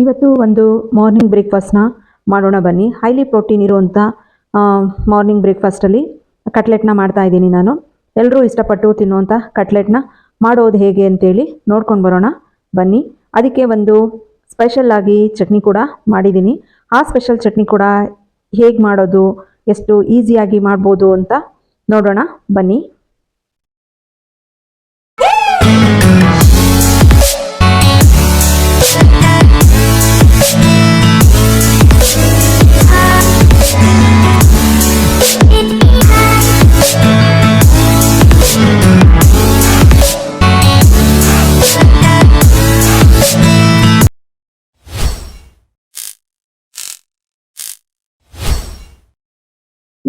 ಇವತ್ತು ಒಂದು ಮಾರ್ನಿಂಗ್ ಬ್ರೇಕ್ಫಾಸ್ಟ್ನ ಮಾಡೋಣ ಬನ್ನಿ. ಹೈಲಿ ಪ್ರೋಟೀನ್ ಇರುವಂಥ ಮಾರ್ನಿಂಗ್ ಬ್ರೇಕ್ಫಾಸ್ಟಲ್ಲಿ ಕಟ್ಲೆಟ್ನ ಮಾಡ್ತಾ ಇದ್ದೀನಿ ನಾನು. ಎಲ್ಲರೂ ಇಷ್ಟಪಟ್ಟು ತಿನ್ನುವಂಥ ಕಟ್ಲೆಟ್ನ ಮಾಡೋದು ಹೇಗೆ ಅಂತೇಳಿ ನೋಡ್ಕೊಂಡು ಬರೋಣ ಬನ್ನಿ. ಅದಕ್ಕೆ ಒಂದು ಸ್ಪೆಷಲ್ಲಾಗಿ ಚಟ್ನಿ ಕೂಡ ಮಾಡಿದ್ದೀನಿ. ಆ ಸ್ಪೆಷಲ್ ಚಟ್ನಿ ಕೂಡ ಹೇಗೆ ಮಾಡೋದು, ಎಷ್ಟು ಈಸಿಯಾಗಿ ಮಾಡ್ಬೋದು ಅಂತ ನೋಡೋಣ ಬನ್ನಿ.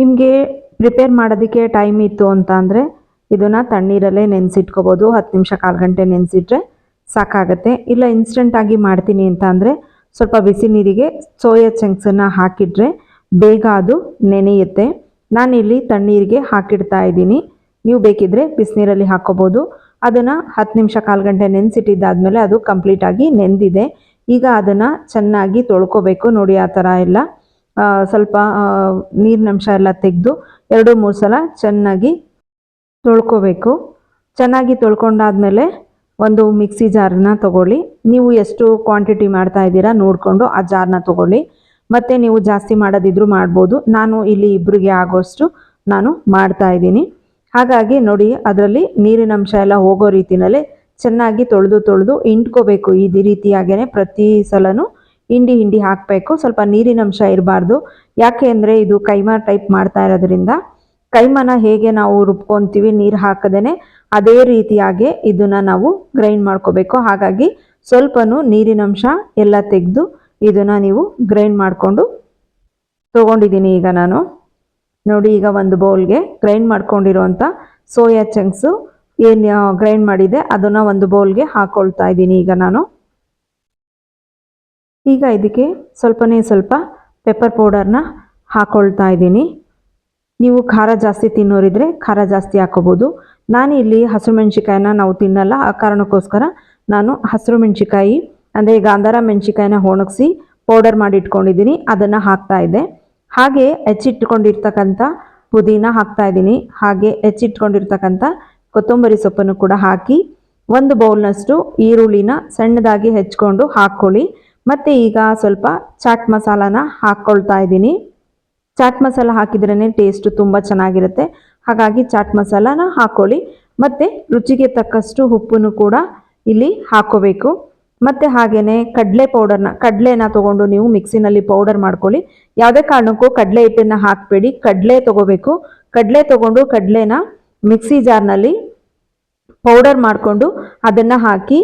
ನಿಮಗೆ ಪ್ರಿಪೇರ್ ಮಾಡೋದಕ್ಕೆ ಟೈಮ್ ಇತ್ತು ಅಂತ ಅಂದರೆ ಇದನ್ನು ತಣ್ಣೀರಲ್ಲೇ ನೆನೆಸಿಟ್ಕೋಬೋದು. 10 ನಿಮಿಷ ಕಾಲು ಗಂಟೆ ನೆನೆಸಿಟ್ರೆ ಸಾಕಾಗುತ್ತೆ. ಇಲ್ಲ ಇನ್ಸ್ಟೆಂಟಾಗಿ ಮಾಡ್ತೀನಿ ಅಂತ ಅಂದರೆ ಸ್ವಲ್ಪ ಬಿಸಿ ನೀರಿಗೆ ಸೋಯಾ ಚಂಕ್ಸನ್ನು ಹಾಕಿಟ್ರೆ ಬೇಗ ಅದು ನೆನೆಯುತ್ತೆ. ನಾನಿಲ್ಲಿ ತಣ್ಣೀರಿಗೆ ಹಾಕಿಡ್ತಾ ಇದ್ದೀನಿ. ನೀವು ಬೇಕಿದ್ದರೆ ಬಿಸಿನೀರಲ್ಲಿ ಹಾಕ್ಕೋಬೋದು. ಅದನ್ನು 10 ನಿಮಿಷ ಕಾಲು ಗಂಟೆ ನೆನೆಸಿಟ್ಟಿದ್ದಾದಮೇಲೆ ಅದು ಕಂಪ್ಲೀಟಾಗಿ ನೆಂದಿದೆ. ಈಗ ಅದನ್ನು ಚೆನ್ನಾಗಿ ತೊಳ್ಕೊಬೇಕು. ನೋಡಿ ಆ ಥರ ಎಲ್ಲ ಸ್ವಲ್ಪ ನೀರಿನಂಶ ಎಲ್ಲ ತೆಗೆದು 2-3 ಸಲ ಚೆನ್ನಾಗಿ ತೊಳ್ಕೊಬೇಕು. ಚೆನ್ನಾಗಿ ತೊಳ್ಕೊಂಡಾದ್ಮೇಲೆ ಒಂದು ಮಿಕ್ಸಿ ಜಾರನ್ನ ತೊಗೊಳ್ಳಿ. ನೀವು ಎಷ್ಟು ಕ್ವಾಂಟಿಟಿ ಮಾಡ್ತಾ ಇದ್ದೀರಾ ನೋಡಿಕೊಂಡು ಆ ಜಾರನ್ನ ತೊಗೊಳ್ಳಿ. ಮತ್ತು ನೀವು ಜಾಸ್ತಿ ಮಾಡೋದಿದ್ರೂ ಮಾಡ್ಬೋದು. ನಾನು ಇಲ್ಲಿ ಇಬ್ಬರಿಗೆ ಆಗೋಷ್ಟು ನಾನು ಮಾಡ್ತಾ ಇದ್ದೀನಿ. ಹಾಗಾಗಿ ನೋಡಿ ಅದರಲ್ಲಿ ನೀರಿನಂಶ ಎಲ್ಲ ಹೋಗೋ ರೀತಿಯಲ್ಲೇ ಚೆನ್ನಾಗಿ ತೊಳೆದು ಇಂಟ್ಕೋಬೇಕು. ಈ ರೀತಿಯಾಗೇ ಪ್ರತಿ ಸಲನೂ ಹಿಂಡಿ ಹಾಕಬೇಕು. ಸ್ವಲ್ಪ ನೀರಿನಂಶ ಇರಬಾರ್ದು. ಯಾಕೆ ಅಂದರೆ ಇದು ಕೈಮಾ ಟೈಪ್ ಮಾಡ್ತಾ ಇರೋದ್ರಿಂದ ಕೈಮಾನ ಹೇಗೆ ನಾವು ರುಬ್ಕೊತೀವಿ ನೀರು ಹಾಕದೇನೆ ಅದೇ ರೀತಿಯಾಗಿ ಇದನ್ನು ನಾವು ಗ್ರೈಂಡ್ ಮಾಡ್ಕೋಬೇಕು. ಹಾಗಾಗಿ ಸ್ವಲ್ಪನೂ ನೀರಿನಂಶ ಎಲ್ಲ ತೆಗೆದು ಇದನ್ನು ನೀವು ಗ್ರೈಂಡ್ ಮಾಡಿಕೊಂಡು ತೊಗೊಂಡಿದ್ದೀನಿ. ಈಗ ನಾನು ನೋಡಿ ಈಗ ಒಂದು ಬೌಲ್ಗೆ ಗ್ರೈಂಡ್ ಮಾಡ್ಕೊಂಡಿರೋಂಥ ಸೋಯಾ ಚಂಕ್ಸು ಏನು ಗ್ರೈಂಡ್ ಮಾಡಿದೆ ಅದನ್ನು ಒಂದು ಬೌಲ್ಗೆ ಹಾಕ್ಕೊಳ್ತಾ ಇದ್ದೀನಿ ಈಗ ನಾನು. ಈಗ ಇದಕ್ಕೆ ಸ್ವಲ್ಪ ಪೆಪ್ಪರ್ ಪೌಡರ್ನ ಹಾಕ್ಕೊಳ್ತಾ ಇದ್ದೀನಿ. ನೀವು ಖಾರ ಜಾಸ್ತಿ ತಿನ್ನೋರಿದ್ರೆ ಖಾರ ಜಾಸ್ತಿ ಹಾಕೋಬೋದು. ನಾನು ಇಲ್ಲಿ ಹಸಿರು ಮೆಣಸಿಕಾಯಿನ ನಾವು ತಿನ್ನಲ್ಲ, ಆ ಕಾರಣಕ್ಕೋಸ್ಕರ ನಾನು ಹಸಿರು ಮೆಣಸಿಕಾಯಿ ಅಂದರೆ ಗಾಂಧಾರ ಮೆಣಸಿಕಾಯಿನ ಒಣಗಿಸಿ ಪೌಡರ್ ಮಾಡಿ ಇಟ್ಕೊಂಡಿದ್ದೀನಿ, ಅದನ್ನು ಹಾಕ್ತಾ ಇದ್ದೆ. ಹಾಗೆ ಹೆಚ್ಚಿಟ್ಕೊಂಡಿರ್ತಕ್ಕಂಥ ಪುದೀನ ಹಾಕ್ತಾ ಇದ್ದೀನಿ. ಹಾಗೆ ಹೆಚ್ಚಿಟ್ಕೊಂಡಿರ್ತಕ್ಕಂಥ ಕೊತ್ತಂಬರಿ ಸೊಪ್ಪನ್ನು ಕೂಡ ಹಾಕಿ ಒಂದು ಬೌಲ್ನಷ್ಟು ಈರುಳ್ಳಿನ ಸಣ್ಣದಾಗಿ ಹೆಚ್ಕೊಂಡು ಹಾಕ್ಕೊಳ್ಳಿ. ಮತ್ತು ಈಗ ಸ್ವಲ್ಪ ಚಾಟ್ ಮಸಾಲಾನ ಹಾಕ್ಕೊಳ್ತಾ ಇದ್ದೀನಿ. ಚಾಟ್ ಮಸಾಲ ಹಾಕಿದ್ರೇ ಟೇಸ್ಟು ತುಂಬ ಚೆನ್ನಾಗಿರುತ್ತೆ. ಹಾಗಾಗಿ ಚಾಟ್ ಮಸಾಲಾನ ಹಾಕ್ಕೊಳ್ಳಿ. ಮತ್ತು ರುಚಿಗೆ ತಕ್ಕಷ್ಟು ಉಪ್ಪನ್ನು ಕೂಡ ಇಲ್ಲಿ ಹಾಕ್ಕೋಬೇಕು. ಮತ್ತು ಹಾಗೆಯೇ ಕಡಲೆನ ತೊಗೊಂಡು ನೀವು ಮಿಕ್ಸಿನಲ್ಲಿ ಪೌಡರ್ ಮಾಡ್ಕೊಳ್ಳಿ. ಯಾವುದೇ ಕಾರಣಕ್ಕೂ ಕಡಲೆ ಹಿಟ್ಟನ್ನು ಹಾಕಬೇಡಿ, ಕಡಲೆ ತೊಗೋಬೇಕು. ಕಡಲೆ ತೊಗೊಂಡು ಕಡಲೆನ ಮಿಕ್ಸಿ ಜಾರ್ನಲ್ಲಿ ಪೌಡರ್ ಮಾಡಿಕೊಂಡು ಅದನ್ನು ಹಾಕಿ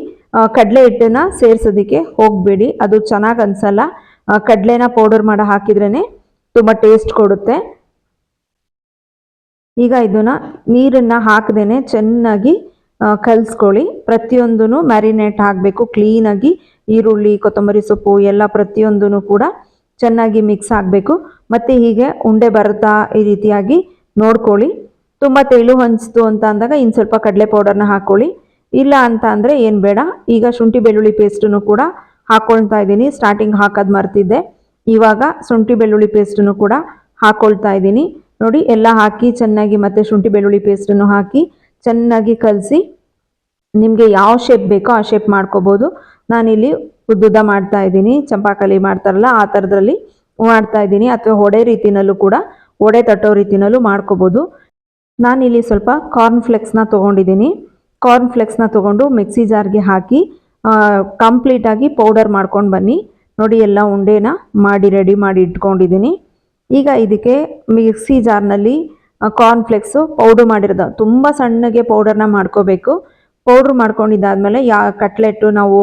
ಕಡಲೆ ಹಿಟ್ಟನ್ನು ಸೇರಿಸೋದಕ್ಕೆ ಹೋಗಬೇಡಿ, ಅದು ಚೆನ್ನಾಗಿ ಅನಿಸಲ್ಲ. ಕಡಲೆನ ಪೌಡರ್ ಮಾಡಿ ಹಾಕಿದ್ರೇ ತುಂಬ ಟೇಸ್ಟ್ ಕೊಡುತ್ತೆ. ಈಗ ಇದನ್ನು ನೀರನ್ನು ಹಾಕದೇನೆ ಚೆನ್ನಾಗಿ ಕಲಿಸ್ಕೊಳ್ಳಿ. ಪ್ರತಿಯೊಂದೂ ಮ್ಯಾರಿನೇಟ್ ಆಗಬೇಕು ಕ್ಲೀನಾಗಿ. ಈರುಳ್ಳಿ, ಕೊತ್ತಂಬರಿ ಸೊಪ್ಪು ಎಲ್ಲ ಪ್ರತಿಯೊಂದೂ ಕೂಡ ಚೆನ್ನಾಗಿ ಮಿಕ್ಸ್ ಆಗಬೇಕು. ಮತ್ತು ಹೀಗೆ ಉಂಡೆ ಬರುತ್ತಾ ಈ ರೀತಿಯಾಗಿ ನೋಡ್ಕೊಳ್ಳಿ. ತುಂಬ ತೆಳು ಅನಿಸ್ತು ಅಂತ ಅಂದಾಗ ಇನ್ನು ಸ್ವಲ್ಪ ಕಡಲೆ ಪೌಡರ್ನ ಹಾಕ್ಕೊಳ್ಳಿ. ಇಲ್ಲ ಅಂತ ಅಂದರೆ ಏನು ಬೇಡ. ಈಗ ಶುಂಠಿ ಬೆಳ್ಳುಳ್ಳಿ ಪೇಸ್ಟನ್ನು ಕೂಡ ಹಾಕ್ಕೊಳ್ತಾ ಇದ್ದೀನಿ. ಸ್ಟಾರ್ಟಿಂಗ್ ಹಾಕೋದು ಮರ್ತಿದ್ದೆ. ಇವಾಗ ಶುಂಠಿ ಬೆಳ್ಳುಳ್ಳಿ ಪೇಸ್ಟನ್ನು ಕೂಡ ಹಾಕ್ಕೊಳ್ತಾ ಇದ್ದೀನಿ. ನೋಡಿ ಎಲ್ಲ ಹಾಕಿ ಚೆನ್ನಾಗಿ ಮತ್ತು ಶುಂಠಿ ಬೆಳ್ಳುಳ್ಳಿ ಪೇಸ್ಟನ್ನು ಹಾಕಿ ಚೆನ್ನಾಗಿ ಕಲಸಿ ನಿಮಗೆ ಯಾವ ಶೇಪ್ ಬೇಕೋ ಆ ಶೇಪ್ ಮಾಡ್ಕೋಬೋದು. ನಾನಿಲ್ಲಿ ಉದ್ದುದ್ದ ಮಾಡ್ತಾ ಇದ್ದೀನಿ, ಚಂಪಾಕಲಿ ಮಾಡ್ತಾರಲ್ಲ ಆ ಥರದ್ರಲ್ಲಿ ಮಾಡ್ತಾ ಇದ್ದೀನಿ. ಅಥವಾ ಒಡೆ ತಟ್ಟೋ ರೀತಿನಲ್ಲೂ ಮಾಡ್ಕೋಬೋದು. ನಾನಿಲ್ಲಿ ಸ್ವಲ್ಪ ಕಾರ್ನ್ಫ್ಲೆಕ್ಸ್ನ ತೊಗೊಂಡಿದ್ದೀನಿ. ಕಾರ್ನ್ಫ್ಲೆಕ್ಸ್ನ ತೊಗೊಂಡು ಮಿಕ್ಸಿ ಜಾರ್ಗೆ ಹಾಕಿ ಕಂಪ್ಲೀಟಾಗಿ ಪೌಡರ್ ಮಾಡ್ಕೊಂಡು ಬನ್ನಿ. ನೋಡಿ ಎಲ್ಲ ಉಂಡೆನ ರೆಡಿ ಮಾಡಿ ಇಟ್ಕೊಂಡಿದ್ದೀನಿ. ಈಗ ಇದಕ್ಕೆ ಮಿಕ್ಸಿ ಜಾರ್ನಲ್ಲಿ ಕಾರ್ನ್ಫ್ಲೆಕ್ಸು ಪೌಡ್ರ್ ಮಾಡಿರೋದು ತುಂಬ ಸಣ್ಣಗೆ ಪೌಡರ್ನ ಮಾಡ್ಕೋಬೇಕು. ಪೌಡ್ರ್ ಮಾಡ್ಕೊಂಡಿದ್ದಾದಮೇಲೆ ಕಟ್ಲೆಟ್ಟು ನಾವು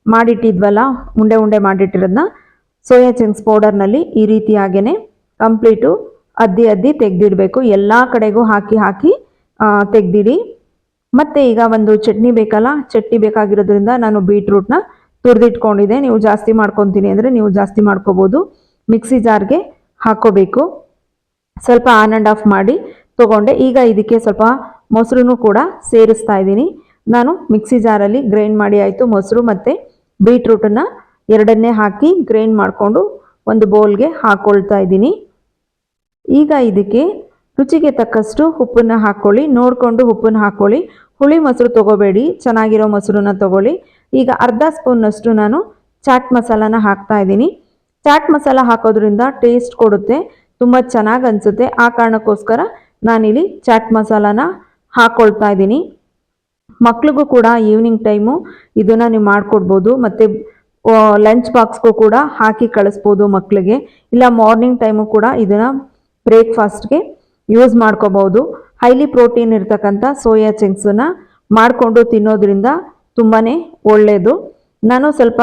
ಮಾಡಿಟ್ಟಿದ್ವಲ್ಲ ಉಂಡೆ ಮಾಡಿಟ್ಟಿರೋದನ್ನ ಸೋಯಾ ಚಂಕ್ಸ್ ಪೌಡರ್ನಲ್ಲಿ ಈ ರೀತಿಯಾಗೇ ಕಂಪ್ಲೀಟು ಅದ್ದಿ ತೆಗೆದಿಡಬೇಕು. ಎಲ್ಲ ಕಡೆಗೂ ಹಾಕಿ ತೆಗೆದಿಡಿ. ಮತ್ತು ಈಗ ಒಂದು ಚಟ್ನಿ ಬೇಕಲ್ಲ, ಚಟ್ನಿ ಬೇಕಾಗಿರೋದ್ರಿಂದ ನಾನು ಬೀಟ್ರೂಟ್ನ ತುರಿದಿಟ್ಕೊಂಡಿದ್ದೆ. ನೀವು ಜಾಸ್ತಿ ಮಾಡ್ಕೊತೀನಿ ಅಂದರೆ ನೀವು ಜಾಸ್ತಿ ಮಾಡ್ಕೋಬೋದು. ಮಿಕ್ಸಿ ಜಾರ್ಗೆ ಹಾಕ್ಕೋಬೇಕು. ಸ್ವಲ್ಪ ಆನ್ ಆ್ಯಂಡ್ ಆಫ್ ಮಾಡಿ ತೊಗೊಂಡೆ. ಈಗ ಇದಕ್ಕೆ ಸ್ವಲ್ಪ ಮೊಸರು ಕೂಡ ಸೇರಿಸ್ತಾ ಇದ್ದೀನಿ. ನಾನು ಮಿಕ್ಸಿ ಜಾರಲ್ಲಿ ಗ್ರೈಂಡ್ ಮಾಡಿ ಆಯಿತು ಮೊಸರು ಮತ್ತು ಬೀಟ್ರೂಟನ್ನು ಎರಡನ್ನೇ ಹಾಕಿ ಗ್ರೈಂಡ್ ಮಾಡಿಕೊಂಡು ಒಂದು ಬೌಲ್ಗೆ ಹಾಕ್ಕೊಳ್ತಾ ಇದ್ದೀನಿ. ಈಗ ಇದಕ್ಕೆ ರುಚಿಗೆ ತಕ್ಕಷ್ಟು ಉಪ್ಪನ್ನು ಹಾಕ್ಕೊಳ್ಳಿ. ನೋಡಿಕೊಂಡು ಉಪ್ಪನ್ನು ಹಾಕ್ಕೊಳ್ಳಿ. ಹುಳಿ ಮೊಸರು ತೊಗೋಬೇಡಿ, ಚೆನ್ನಾಗಿರೋ ಮೊಸರನ್ನ ತೊಗೊಳ್ಳಿ. ಈಗ ಅರ್ಧ ಸ್ಪೂನ್ನಷ್ಟು ನಾನು ಚಾಟ್ ಮಸಾಲಾನ ಹಾಕ್ತಾ ಇದ್ದೀನಿ. ಚಾಟ್ ಮಸಾಲ ಹಾಕೋದ್ರಿಂದ ಟೇಸ್ಟ್ ಕೊಡುತ್ತೆ, ತುಂಬ ಚೆನ್ನಾಗಿ ಅನಿಸುತ್ತೆ. ಆ ಕಾರಣಕ್ಕೋಸ್ಕರ ನಾನಿಲ್ಲಿ ಚಾಟ್ ಮಸಾಲಾನ ಹಾಕ್ಕೊಳ್ತಾ ಇದ್ದೀನಿ. ಮಕ್ಳಿಗೂ ಕೂಡ ಈವ್ನಿಂಗ್ ಟೈಮು ಇದನ್ನು ನೀವು ಮಾಡಿಕೊಡ್ಬೋದು, ಮತ್ತು ಲಂಚ್ ಬಾಕ್ಸ್ಗೂ ಕೂಡ ಹಾಕಿ ಕಳಿಸ್ಬೋದು ಮಕ್ಕಳಿಗೆ. ಇಲ್ಲ ಮಾರ್ನಿಂಗ್ ಟೈಮು ಕೂಡ ಇದನ್ನು ಬ್ರೇಕ್ಫಾಸ್ಟ್ಗೆ ಯೂಸ್ ಮಾಡ್ಕೋಬೋದು. ಹೈಲಿ ಪ್ರೋಟೀನ್ ಇರ್ತಕ್ಕಂಥ ಸೋಯಾ ಚಂಕ್ಸನ್ನು ಮಾಡಿಕೊಂಡು ತಿನ್ನೋದ್ರಿಂದ ತುಂಬಾ ಒಳ್ಳೆಯದು. ನಾನು ಸ್ವಲ್ಪ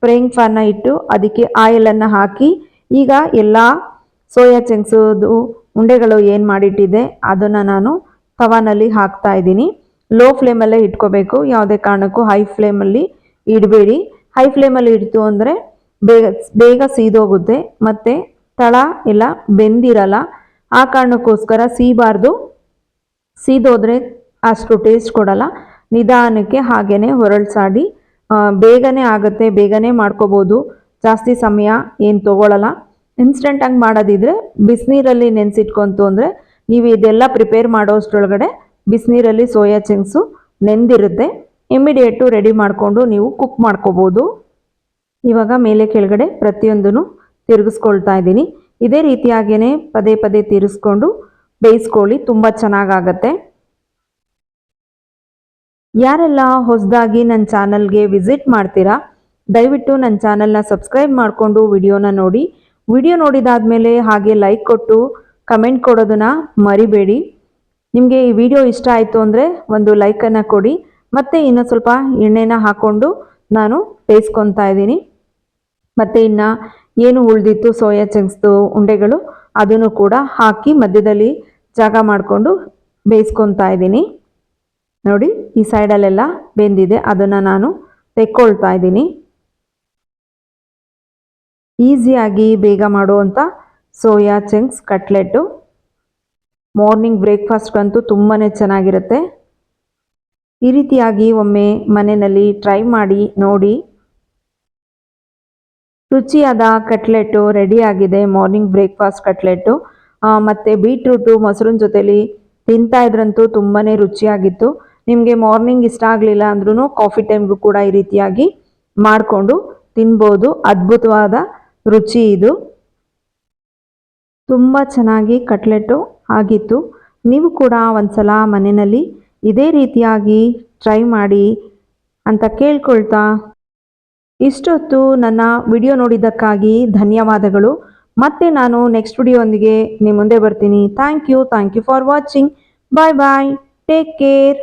ಫ್ರೈಯಿಂಗ್ ಪ್ಯಾನ್ನ ಇಟ್ಟು ಅದಕ್ಕೆ ಆಯಿಲನ್ನು ಹಾಕಿ ಈಗ ಎಲ್ಲ ಸೋಯಾ ಚಂಕ್ಸದು ಉಂಡೆಗಳು ಏನು ಮಾಡಿಟ್ಟಿದೆ ಅದನ್ನು ನಾನು ತವಾನಲ್ಲಿ ಹಾಕ್ತಾ ಇದ್ದೀನಿ. ಲೋ ಫ್ಲೇಮಲ್ಲೇ ಇಟ್ಕೋಬೇಕು, ಯಾವುದೇ ಕಾರಣಕ್ಕೂ ಹೈ ಫ್ಲೇಮಲ್ಲಿ ಇಡಬೇಡಿ. ಹೈ ಫ್ಲೇಮಲ್ಲಿ ಇಡ್ತು ಅಂದರೆ ಬೇಗ ಸೀದೋಗುತ್ತೆ ಮತ್ತು ತಳ ಎಲ್ಲ ಬೆಂದಿರಲ್ಲ. ಆ ಕಾರಣಕ್ಕೋಸ್ಕರ ಸೀಬಾರ್ದು, ಸೀದೋದ್ರೆ ಅಷ್ಟು ಟೇಸ್ಟ್ ಕೊಡಲ್ಲ. ನಿಧಾನಕ್ಕೆ ಹಾಗೇ ಹೊರಳ್ಸಾಡಿ ಬೇಗನೆ ಆಗುತ್ತೆ, ಬೇಗನೆ ಮಾಡ್ಕೋಬೋದು, ಜಾಸ್ತಿ ಸಮಯ ಏನು ತೊಗೊಳ್ಳಲ್ಲ. ಇನ್ಸ್ಟೆಂಟಾಗಿ ಮಾಡೋದಿದ್ರೆ ಬಿಸಿನೀರಲ್ಲಿ ನೆನೆಸಿಟ್ಕೊಂತು ಅಂದರೆ ನೀವು ಇದೆಲ್ಲ ಪ್ರಿಪೇರ್ ಮಾಡೋಷ್ಟರೊಳಗಡೆ ಬಿಸಿನೀರಲ್ಲಿ ಸೋಯಾ ಚಂಕ್ಸು ನೆಂದಿರುತ್ತೆ. ಇಮಿಡಿಯೇಟು ರೆಡಿ ಮಾಡಿಕೊಂಡು ನೀವು ಕುಕ್ ಮಾಡ್ಕೋಬೋದು. ಇವಾಗ ಮೇಲೆ ಕೆಳಗಡೆ ಪ್ರತಿಯೊಂದನ್ನು ತಿರುಗಿಸ್ಕೊಳ್ತಾ ಇದ್ದೀನಿ. ಇದೇ ರೀತಿಯಾಗೇ ಪದೇ ಪದೇ ತಿರುಗಿಸ್ಕೊಂಡು ಬೇಯಿಸ್ಕೊಳ್ಳಿ, ತುಂಬ ಚೆನ್ನಾಗಾಗತ್ತೆ. ಯಾರೆಲ್ಲ ಹೊಸದಾಗಿ ನನ್ನ ಚಾನಲ್ಗೆ ವಿಸಿಟ್ ಮಾಡ್ತೀರಾ ದಯವಿಟ್ಟು ನನ್ನ ಚಾನಲ್ನ ಸಬ್ಸ್ಕ್ರೈಬ್ ಮಾಡಿಕೊಂಡು ವಿಡಿಯೋನ ನೋಡಿ. ವಿಡಿಯೋ ನೋಡಿದಾದ್ಮೇಲೆ ಹಾಗೆ ಲೈಕ್ ಕೊಟ್ಟು ಕಮೆಂಟ್ ಕೊಡೋದನ್ನು ಮರಿಬೇಡಿ. ನಿಮಗೆ ಈ ವಿಡಿಯೋ ಇಷ್ಟ ಆಯಿತು ಅಂದರೆ ಒಂದು ಲೈಕನ್ನು ಕೊಡಿ. ಮತ್ತು ಇನ್ನೂ ಸ್ವಲ್ಪ ಎಣ್ಣೆನ ಹಾಕ್ಕೊಂಡು ನಾನು ಬೇಯಿಸ್ಕೊತಾ ಇದ್ದೀನಿ. ಮತ್ತು ಇನ್ನು ಏನು ಉಳಿದಿತ್ತು ಸೋಯಾ ಚಂಕ್ಸ್ದು ಉಂಡೆಗಳು ಅದನ್ನು ಕೂಡ ಹಾಕಿ ಮಧ್ಯದಲ್ಲಿ ಜಾಗ ಮಾಡಿಕೊಂಡು ಬೇಯಿಸ್ಕೊತಾ ಇದ್ದೀನಿ. ನೋಡಿ, ಈ ಸೈಡಲ್ಲೆಲ್ಲ ಬೆಂದಿದೆ, ಅದನ್ನು ನಾನು ತೆಕ್ಕೊಳ್ತಾ ಇದ್ದೀನಿ. ಈಸಿಯಾಗಿ ಬೇಗ ಮಾಡುವಂಥ ಸೋಯಾ ಚಂಕ್ಸ್ ಕಟ್ಲೆಟು ಮಾರ್ನಿಂಗ್ ಬ್ರೇಕ್ಫಾಸ್ಟ್ಗಂತೂ ತುಂಬಾ ಚೆನ್ನಾಗಿರುತ್ತೆ. ಈ ರೀತಿಯಾಗಿ ಒಮ್ಮೆ ಮನೆಯಲ್ಲಿ ಟ್ರೈ ಮಾಡಿ ನೋಡಿ. ರುಚಿಯಾದ ಕಟ್ಲೆಟು ರೆಡಿಯಾಗಿದೆ, ಮಾರ್ನಿಂಗ್ ಬ್ರೇಕ್ಫಾಸ್ಟ್ ಕಟ್ಲೆಟು. ಮತ್ತು ಬೀಟ್ರೂಟು ಮೊಸರಿನ ಜೊತೆಲಿ ತಿಂತಾ ಇದ್ರಂತೂ ತುಂಬಾ ರುಚಿಯಾಗಿತ್ತು. ನಿಮಗೆ ಮಾರ್ನಿಂಗ್ ಇಷ್ಟ ಆಗಲಿಲ್ಲ ಅಂದ್ರೂ ಕಾಫಿ ಟೈಮ್ಗೂ ಕೂಡ ಈ ರೀತಿಯಾಗಿ ಮಾಡಿಕೊಂಡು ತಿನ್ಬೋದು. ಅದ್ಭುತವಾದ ರುಚಿ ಇದು. ತುಂಬ ಚೆನ್ನಾಗಿ ಕಟ್ಲೆಟು ಆಗಿತ್ತು. ನೀವು ಕೂಡ ಒಂದ್ಸಲ ಮನೆಯಲ್ಲಿ ಇದೇ ರೀತಿಯಾಗಿ ಟ್ರೈ ಮಾಡಿ ಅಂತ ಕೇಳ್ಕೊಳ್ತಾ ಇಷ್ಟೊತ್ತು ನನ್ನ ವಿಡಿಯೋ ನೋಡಿದ್ದಕ್ಕಾಗಿ ಧನ್ಯವಾದಗಳು. ಮತ್ತೆ ನಾನು ನೆಕ್ಸ್ಟ್ ವಿಡಿಯೋಂದಿಗೆ ನಿಮ್ಮ ಮುಂದೆ ಬರ್ತೀನಿ. Thank you for watching. Bye bye, take care.